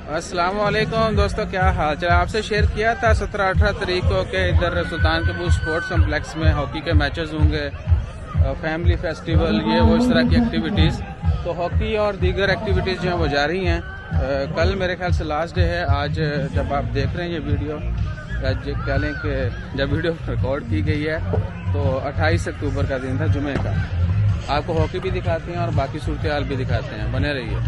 अस्सलाम वालेकुम दोस्तों, क्या हाल चाल। आपसे शेयर किया था 17-18 तारीख को कि इधर सुल्तान कबूर स्पोर्ट्स कम्प्लेक्स में हॉकी के मैचेस होंगे, फैमिली फेस्टिवल, ये वो इस तरह की एक्टिविटीज़। तो हॉकी और दीगर एक्टिविटीज़ जो हैं वो जारी हैं। कल मेरे ख्याल से लास्ट डे है। आज जब आप देख रहे हैं ये वीडियो, कह लें कि जब वीडियो रिकॉर्ड की गई है तो 28 अक्टूबर का दिन था, जुमे का। आपको हॉकी भी दिखाते हैं और बाकी सूरत हाल भी दिखाते हैं, बने रहिए।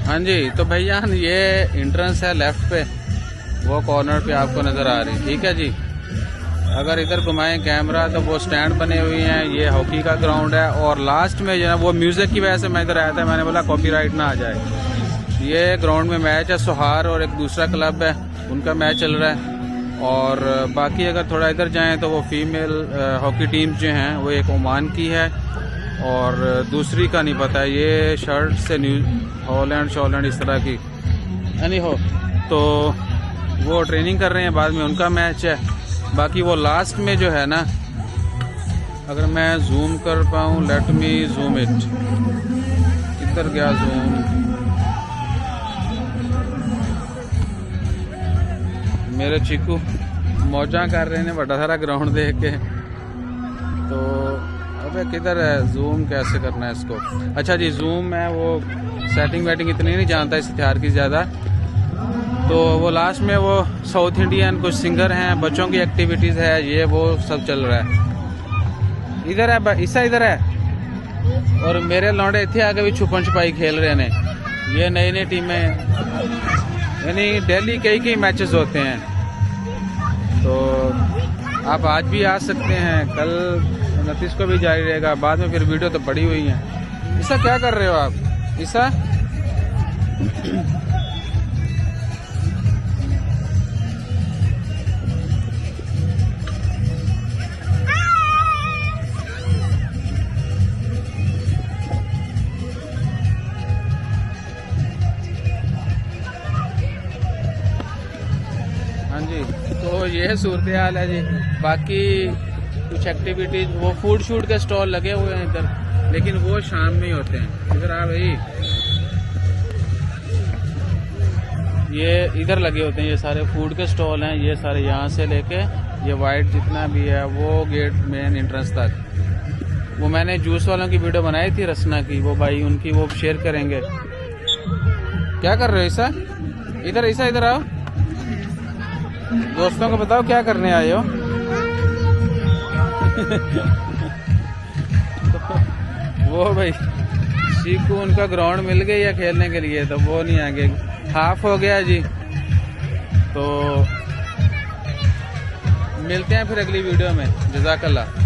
हाँ जी, तो भैया ये एंट्रेंस है लेफ्ट पे, वो कॉर्नर पे आपको नज़र आ रही, ठीक है जी। अगर इधर घुमाएं कैमरा तो वो स्टैंड बने हुए हैं, ये हॉकी का ग्राउंड है। और लास्ट में जो है वो म्यूज़िक की वजह से मैं इधर आया था, मैंने बोला कॉपीराइट ना आ जाए। ये ग्राउंड में मैच है, सोहार और एक दूसरा क्लब है, उनका मैच चल रहा है। और बाकी अगर थोड़ा इधर जाएँ तो वो फीमेल हॉकी टीम जो हैं वो एक ओमान की है और दूसरी का नहीं पता। ये शर्ट से हॉलैंड शॉलैंड इस तरह की नहीं हो, तो वो ट्रेनिंग कर रहे हैं, बाद में उनका मैच है। बाकी वो लास्ट में जो है ना, अगर मैं जूम कर पाऊँ, लेट मी जूम इट, किधर गया जूम। मेरे चीकू मौजा कर रहे हैं बड़ा सारा ग्राउंड देख के। तो अबे किधर है, जूम कैसे करना है इसको। अच्छा जी, जूम है, वो सेटिंग वेटिंग इतनी नहीं जानता इस हथियार की ज़्यादा। तो वो लास्ट में वो साउथ इंडियन कुछ सिंगर हैं, बच्चों की एक्टिविटीज़ है, ये वो सब चल रहा है। इधर है ईसा, इधर है। और मेरे लौंडे इतने आगे भी छुपन छुपाई खेल रहे हैं। ये नई नई टीमें, यानी डेली कई मैचेस होते हैं। तो आप आज भी आ सकते हैं, कल 29 को भी जारी रहेगा। बाद में फिर वीडियो तो पड़ी हुई है। ईसा क्या कर रहे हो आप, ईसा? हाँ जी, तो ये सूरत हाल है जी। बाकी कुछ एक्टिविटीज, वो फूड शूट के स्टॉल लगे हुए हैं इधर, लेकिन वो शाम में ही होते हैं। इधर आ भाई, ये इधर लगे होते हैं, ये सारे फूड के स्टॉल हैं। ये सारे यहाँ से लेके ये वाइट जितना भी है वो गेट मेन एंट्रेंस तक। वो मैंने जूस वालों की वीडियो बनाई थी, रसना की, वो भाई उनकी वो शेयर करेंगे। क्या कर रहे हो ईसा? इधर ईसा, इधर आओ, दोस्तों को बताओ क्या करने आए हो। वो भाई चीकू, उनका ग्राउंड मिल गया खेलने के लिए, तो वो नहीं आगे, हाफ हो गया जी। तो मिलते हैं फिर अगली वीडियो में। जज़ाकल्लाह।